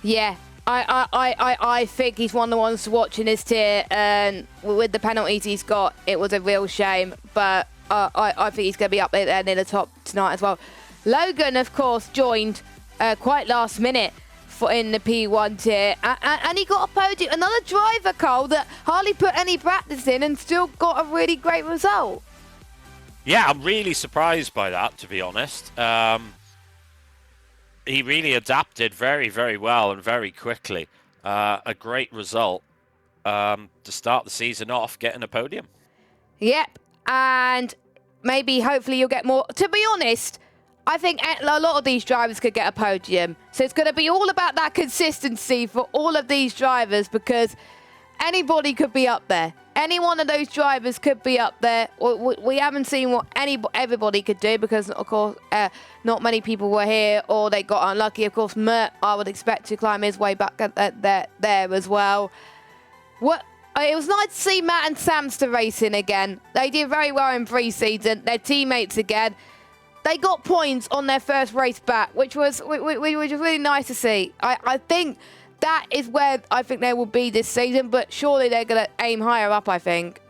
Yeah. I think he's one of the ones to watch in this tier, and with the penalties he's got, it was a real shame. But I think he's going to be up there near the top tonight as well. Logan, of course, joined quite last minute in the P1 tier, and he got a podium. Another driver, Cole, that hardly put any practice in and still got a really great result. Yeah, I'm really surprised by that, to be honest. He really adapted very, very well and very quickly. A great result to start the season off, getting a podium. Yep, and maybe, hopefully, you'll get more. To be honest, I think a lot of these drivers could get a podium. So it's going to be all about that consistency for all of these drivers, because anybody could be up there. Any one of those drivers could be up there. We haven't seen what everybody could do, because, of course, not many people were here or they got unlucky. Of course, Mert, I would expect to climb his way back there as well. It was nice to see Matt and Samster racing again. They did very well in pre-season. They're teammates again. They got points on their first race back, which was really nice to see. I think that is where I think they will be this season, but surely they're going to aim higher up, I think.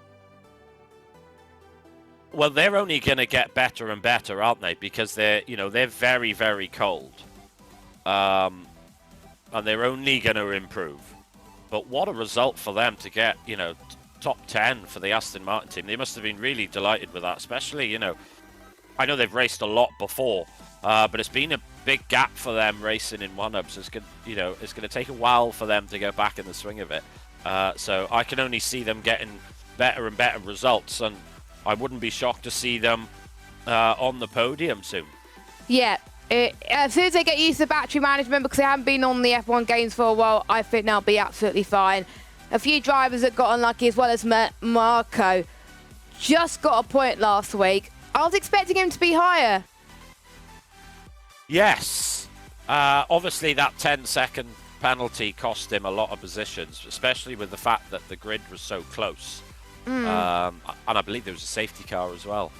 Well, they're only going to get better and better, aren't they? Because they're very, very cold. and they're only going to improve. But what a result for them to get, top 10 for the Aston Martin team. They must have been really delighted with that, especially, I know they've raced a lot before, but it's been a big gap for them racing in one-ups. It's going to take a while for them to get back in the swing of it. So I can only see them getting better and better results, and I wouldn't be shocked to see them on the podium soon. Yeah. As soon as they get used to battery management, because they haven't been on the F1 games for a while, I think they'll be absolutely fine. A few drivers that got unlucky, as well as Marco, just got a point last week. I was expecting him to be higher. Yes. Obviously, that 10-second penalty cost him a lot of positions, especially with the fact that the grid was so close. And I believe there was a safety car as well.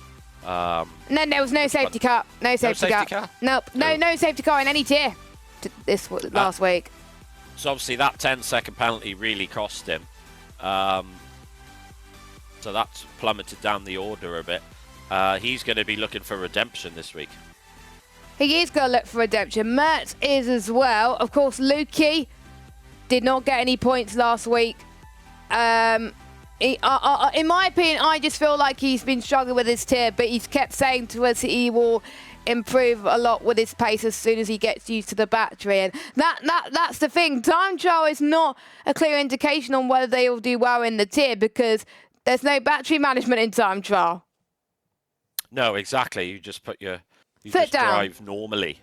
No, there was no safety car. No safety car. Nope. No safety car in any tier last week. So obviously that 10-second penalty really cost him. So that's plummeted down the order a bit. He's going to be looking for redemption this week. He is going to look for redemption. Mertz is as well. Of course, Lukey did not get any points last week. In my opinion, I just feel like he's been struggling with his tier, but he's kept saying to us he will improve a lot with his pace as soon as he gets used to the battery. And that's the thing. Time trial is not a clear indication on whether they will do well in the tier, because there's no battery management in time trial. No, exactly. You just put your foot down. Drive normally.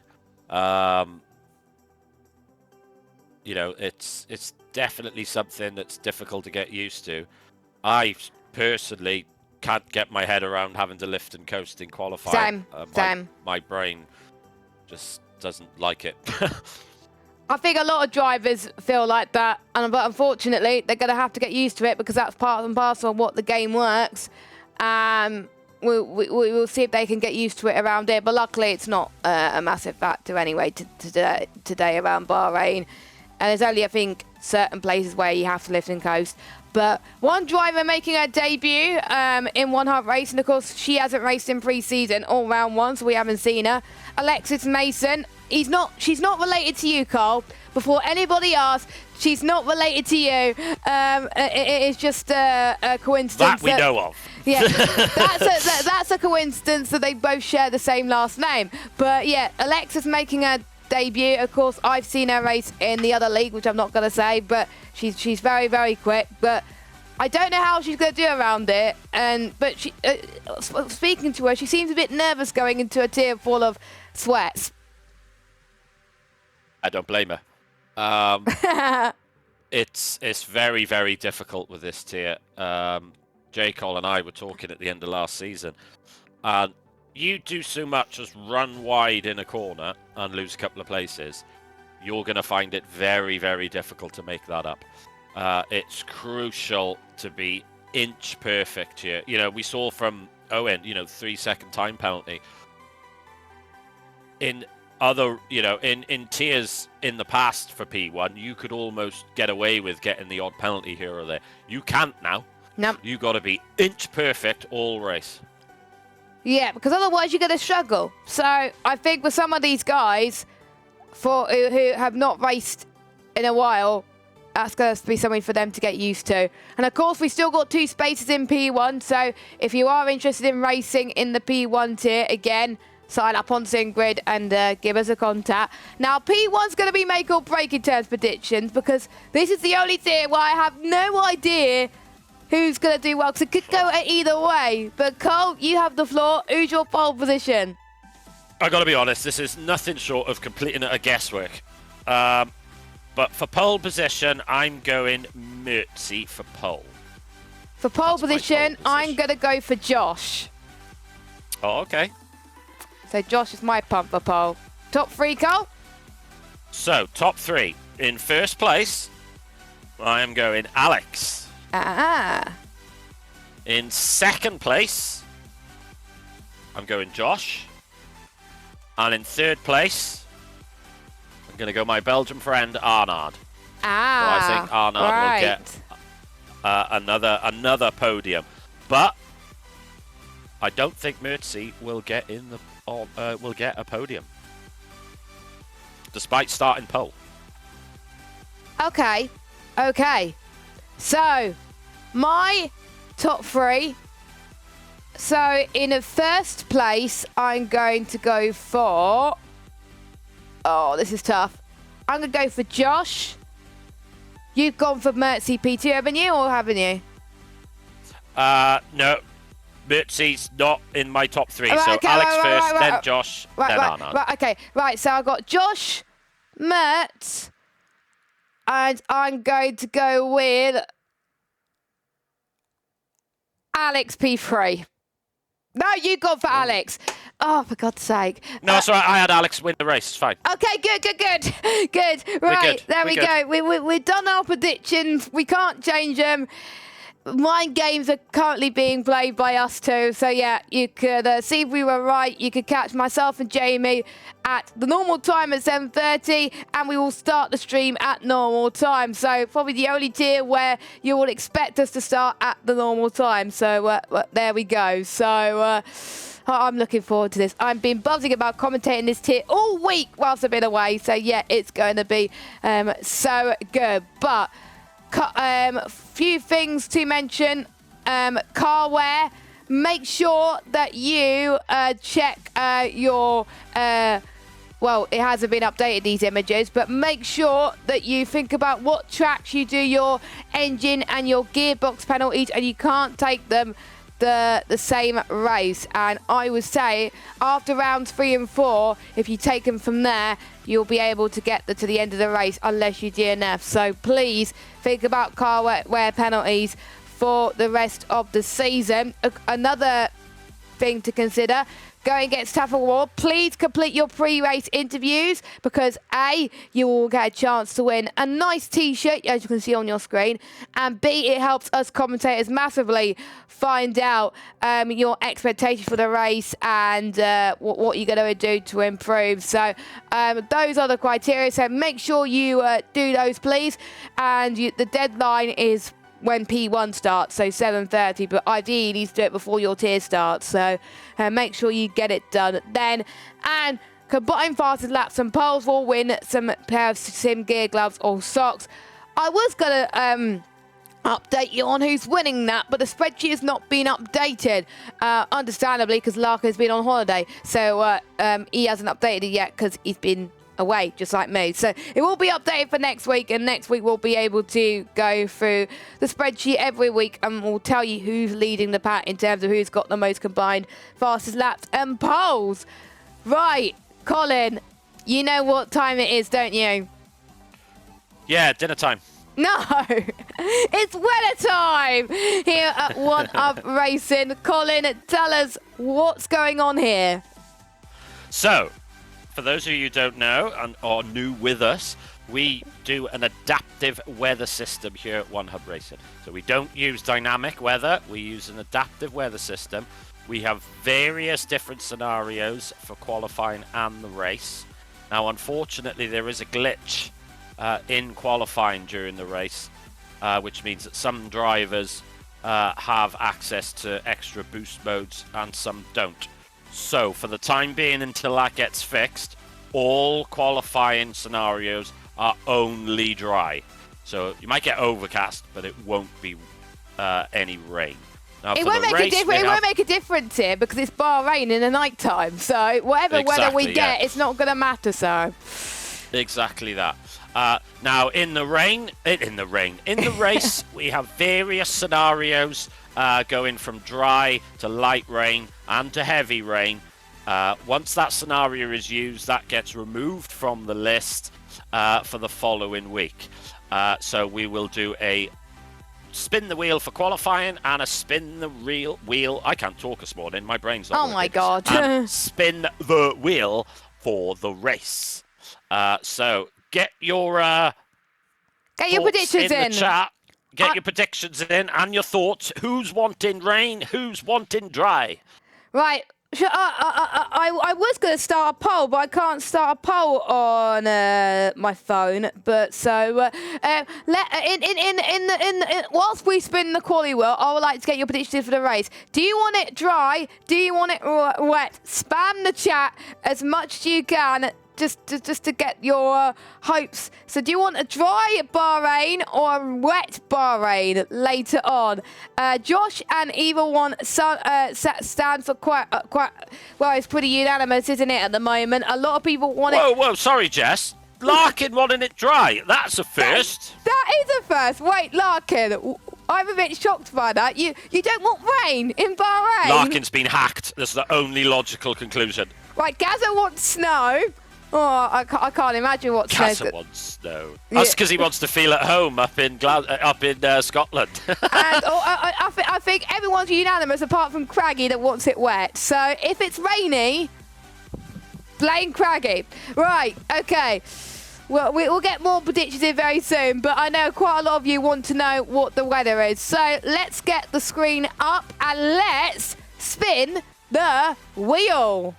It's definitely something that's difficult to get used to. I personally can't get my head around having to lift and coast in qualifying. Same. My brain just doesn't like it. I think a lot of drivers feel like that, but unfortunately, they're going to have to get used to it, because that's part and parcel of what the game works. We'll see if they can get used to it around here, but luckily it's not a massive factor anyway today around Bahrain. And there's only, I think, certain places where you have to lift and coast. But one driver making her debut in one half race, and of course she hasn't raced in pre-season or round one, so we haven't seen her. Alexis Mason. She's not related to you, Carl. Before anybody asks, she's not related to you. It is just a coincidence. That we know of. Yeah, that's a coincidence that they both share the same last name. But yeah, Alexis making her debut. Of course, I've seen her race in the other league, which I'm not going to say, but she's very, very quick. But I don't know how she's going to do around it. But she, speaking to her, she seems a bit nervous going into a tier full of sweats. I don't blame her. It's very, very difficult with this tier. J. Cole and I were talking at the end of last season, and you do so much as run wide in a corner and lose a couple of places, you're going to find it very, very difficult to make that up. It's crucial to be inch perfect here. We saw from Owen, 3-second time penalty. In other, in tiers in the past for P1, you could almost get away with getting the odd penalty here or there. You can't now. No. You got to be inch perfect all race. Yeah, because otherwise you're going to struggle. So I think with some of these guys who have not raced in a while, that's going to be something for them to get used to. And of course, we still got 2 spaces in P1. So if you are interested in racing in the P1 tier, again, sign up on SimGrid and give us a contact. Now, P1's going to be make or break in terms of predictions, because this is the only tier where I have no idea who's going to do well, because it could go either way. But Cole, you have the floor. Who's your pole position? I got to be honest, this is nothing short of completing a guesswork. But for pole position, I'm going Mertzi for pole. For pole position, I'm going to go for Josh. Oh, okay. So Josh is my pump for pole. Top 3, Cole? So, top 3. In first place, I am going Alex. In second place, I'm going Josh. And in third place, I'm going to go my Belgian friend Arnaud. So I think Arnaud will get another podium. But I don't think Mertzi will get a podium, despite starting pole. Okay. So, my top 3. So, in the first place, I'm going to go for... Oh, this is tough. I'm going to go for Josh. You've gone for Mertzy P2, haven't you, or haven't you? No. Mertzy's not in my top 3. Right, so okay, Alex right, first, right, then right. Josh, then Arnaud. Right, okay. Right, so I've got Josh, Mert, and I'm going to go with Alex P3. No, you got for Alex. Oh, for God's sake. No, sorry, I had Alex win the race. It's fine. Okay, good. Right, there we go. We've done our predictions. We can't change them. Mind games are currently being played by us too. So, yeah, you could see if we were right. You could catch myself and Jamie at the normal time at 7:30, and we will start the stream at normal time. So, probably the only tier where you would expect us to start at the normal time. So, there we go. So, I'm looking forward to this. I've been buzzing about commentating this tier all week whilst I've been away. So, yeah, it's going to be so good. But... few things to mention. Carware, make sure that you check your well, it hasn't been updated, these images, but make sure that you think about what tracks you do your engine and your gearbox penalties, and you can't take them the same race. And I would say after rounds 3 and 4, if you take them from there, you'll be able to get to the end of the race unless you DNF. So please think about car wear penalties for the rest of the season. Another thing to consider, going against Tough Award, please complete your pre-race interviews, because A, you will get a chance to win a nice t-shirt, as you can see on your screen, and B, it helps us commentators massively find out your expectations for the race and what you're going to do to improve. So those are the criteria, so make sure you do those, please. And the deadline is when P1 starts, so 7:30, but ideally you need to do it before your tier starts, so make sure you get it done then. And combined fastest laps and poles will win some pair of sim gear gloves or socks. I was going to update you on who's winning that, but the spreadsheet has not been updated, understandably, because Lark has been on holiday, so he hasn't updated it yet because he's been away, just like me. So it will be updated for next week, and next week we'll be able to go through the spreadsheet every week, and we'll tell you who's leading the pack in terms of who's got the most combined fastest laps and poles. Right, Colin, you know what time it is, don't you? Yeah, dinner time. No, it's winter time here at One Up Racing. Colin, tell us what's going on here. So, for those of you who don't know and are new with us, we do an adaptive weather system here at One Hub Racing. So we don't use dynamic weather, we use an adaptive weather system. We have various different scenarios for qualifying and the race. Now, unfortunately, there is a glitch in qualifying during the race, which means that some drivers have access to extra boost modes and some don't. So, for the time being, until that gets fixed, all qualifying scenarios are only dry. So, you might get overcast, but it won't be any rain. Now, it won't make a difference here because it's Bahrain in the night time. So, whatever weather we get, it's not going to matter. So, exactly that. Now, in the race, we have various scenarios going from dry to light rain and to heavy rain. Once that scenario is used, that gets removed from the list for the following week. So we will do a spin the wheel for qualifying and a spin the wheel. I can't talk this morning. My brain's not working. Oh my God. And spin the wheel for the race. So get your predictions in the chat. Get your predictions in and your thoughts. Who's wanting rain? Who's wanting dry? Right. I was going to start a poll, but I can't start a poll on my phone. But so whilst we spin the quali wheel, I would like to get your predictions for the race. Do you want it dry? Do you want it wet? Spam the chat as much as you can just to get your hopes. So do you want a dry Bahrain or a wet Bahrain later on? Josh and Evil One stands for quite well. It's pretty unanimous, isn't it, at the moment? A lot of people want it. Whoa, sorry, Jess. Larkin wanting it dry. That's a first. That is a first. Wait, Larkin. I'm a bit shocked by that. You don't want rain in Bahrain? Larkin's been hacked. That's the only logical conclusion. Right, Gazza wants snow. Oh, I can't imagine what snow. Gazza wants snow. That's because he wants to feel at home up in Scotland. And I think everyone's unanimous apart from Craggy that wants it wet. So if it's rainy, blame Craggy. Right, okay. Well, we'll get more predictions in very soon, but I know quite a lot of you want to know what the weather is. So let's get the screen up and let's spin the wheel.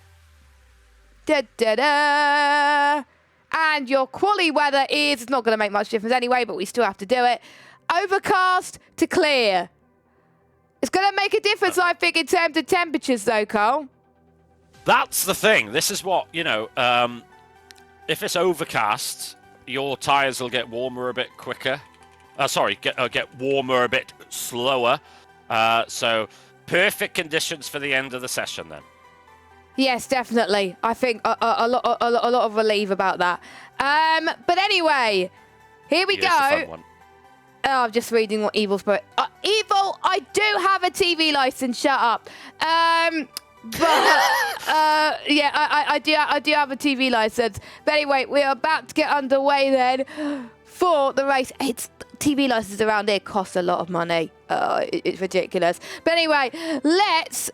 Da-da-da. And your quali weather is, it's not going to make much difference anyway, but we still have to do it. Overcast to clear. It's going to make a difference, I think, in terms of temperatures, though, Carl. That's the thing. This is what, if it's overcast, your tyres will get warmer a bit quicker. Get warmer a bit slower. So perfect conditions for the end of the session then. Yes, definitely. I think a lot of relief about that. But anyway, here we Here's go. the fun one. Oh, I'm just reading what Evil's put. Evil, I do have a TV license. Shut up. Yeah, I do have a TV license. But anyway, we're about to get underway then for the race. TV licenses around here cost a lot of money. It's ridiculous. But anyway, let's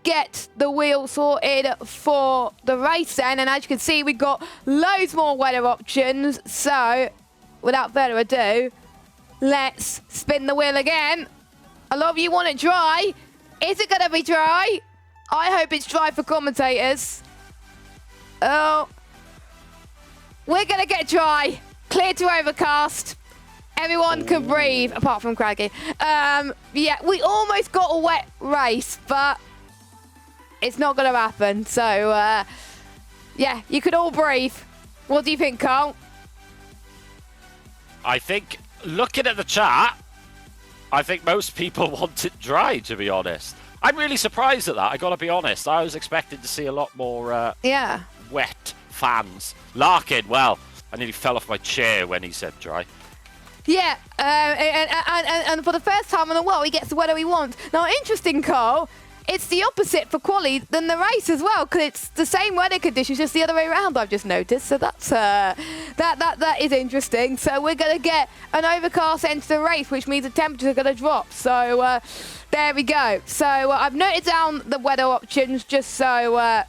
get the wheel sorted for the race then. And as you can see, we've got loads more weather options. So without further ado, let's spin the wheel again. A lot of you want it dry. Is it going to be dry? I hope it's dry for commentators. Oh. We're going to get dry. Clear to overcast. Everyone can breathe, apart from Craggy. Yeah, we almost got a wet race, but it's not going to happen. So, yeah, you can all breathe. What do you think, Carl? I think, looking at the chat, I think most people want it dry, to be honest. I'm really surprised at that, I got to be honest. I was expecting to see a lot more wet fans. Larkin, well, I nearly fell off my chair when he said dry. Yeah, and for the first time in a while, he gets the weather he wants. Now, interesting, Carl, it's the opposite for quali than the race as well, because it's the same weather conditions, just the other way around, I've just noticed. So that's that is interesting. So we're going to get an overcast end to the race, which means the temperatures are going to drop. So there we go. So I've noted down the weather options just so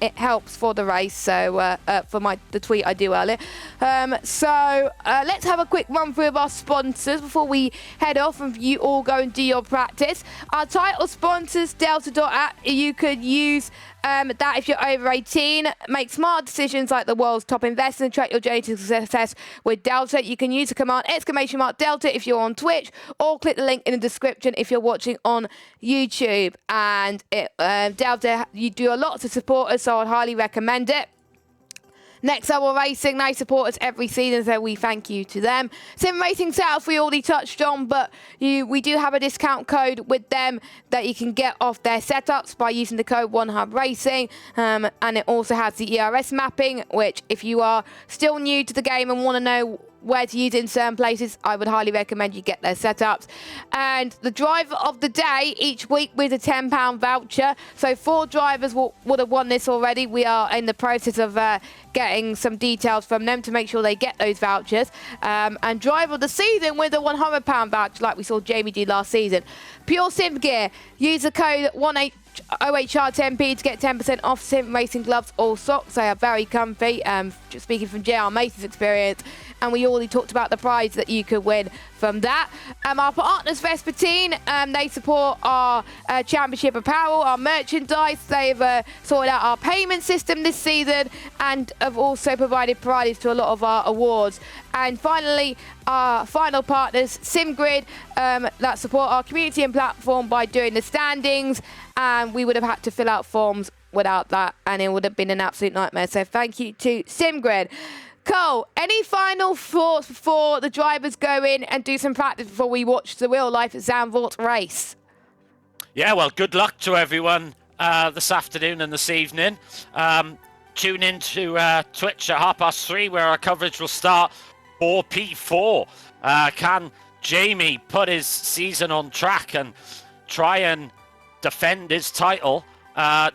it helps for the race, so for the tweet I do earlier. So let's have a quick run through of our sponsors before we head off and you all go and do your practice. Our title sponsors, Delta.app. You could use that if you're over 18. Make smart decisions like the world's top investor and track your journey to success with Delta. You can use the command !Delta if you're on Twitch, or click the link in the description if you're watching on YouTube. And Delta, you do a lot to support us, so I'd highly recommend it. Next Level Racing, they support us every season, so we thank you to them. Sim Racing South, we already touched on, but we do have a discount code with them that you can get off their setups by using the code OneHubRacing. And it also has the ERS mapping, which if you are still new to the game and want to know where to use it in certain places, I would highly recommend you get their setups. And the driver of the day each week with a £10 voucher. So 4 drivers would have won this already. We are in the process of getting some details from them to make sure they get those vouchers. And driver of the season with a £100 voucher, like we saw Jamie do last season. Pure Sim Gear. Use the code OHR10P to get 10% off Sim Racing gloves or socks. They are very comfy. Just speaking from JR Mason's experience, and we already talked about the prize that you could win from that. Our partners, Vespertine, they support our championship apparel, our merchandise. They've sorted out our payment system this season and have also provided prizes to a lot of our awards. And finally, our final partners, SimGrid, that support our community and platform by doing the standings. And we would have had to fill out forms without that, and it would have been an absolute nightmare. So thank you to SimGrid. Cole, any final thoughts before the drivers go in and do some practice before we watch the real-life Zandvoort race? Yeah, well, good luck to everyone this afternoon and this evening. Tune in to Twitch at 3:30 where our coverage will start for P4. Can Jamie put his season on track and try and defend his title?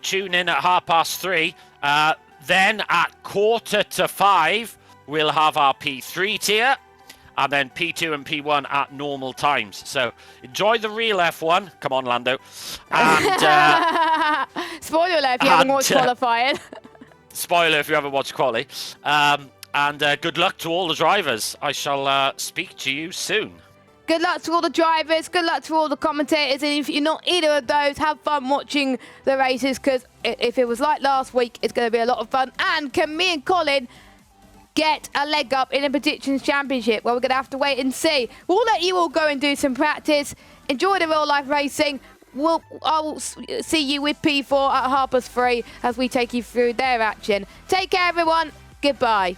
Tune in at 3:30. Then at 4:45, we'll have our P3 tier, and then P2 and P1 at normal times. So enjoy the real F1. Come on, Lando. And spoiler alert if you haven't watched qualifying. Spoiler if you haven't watched quali. And good luck to all the drivers. I shall speak to you soon. Good luck to all the drivers. Good luck to all the commentators. And if you're not either of those, have fun watching the races, because if it was like last week, it's going to be a lot of fun. And can me and Colin get a leg up in a predictions championship? Well, we're going to have to wait and see. We'll let you all go and do some practice. Enjoy the real life racing. I will see you with P4 at 3:30 as we take you through their action. Take care, everyone. Goodbye.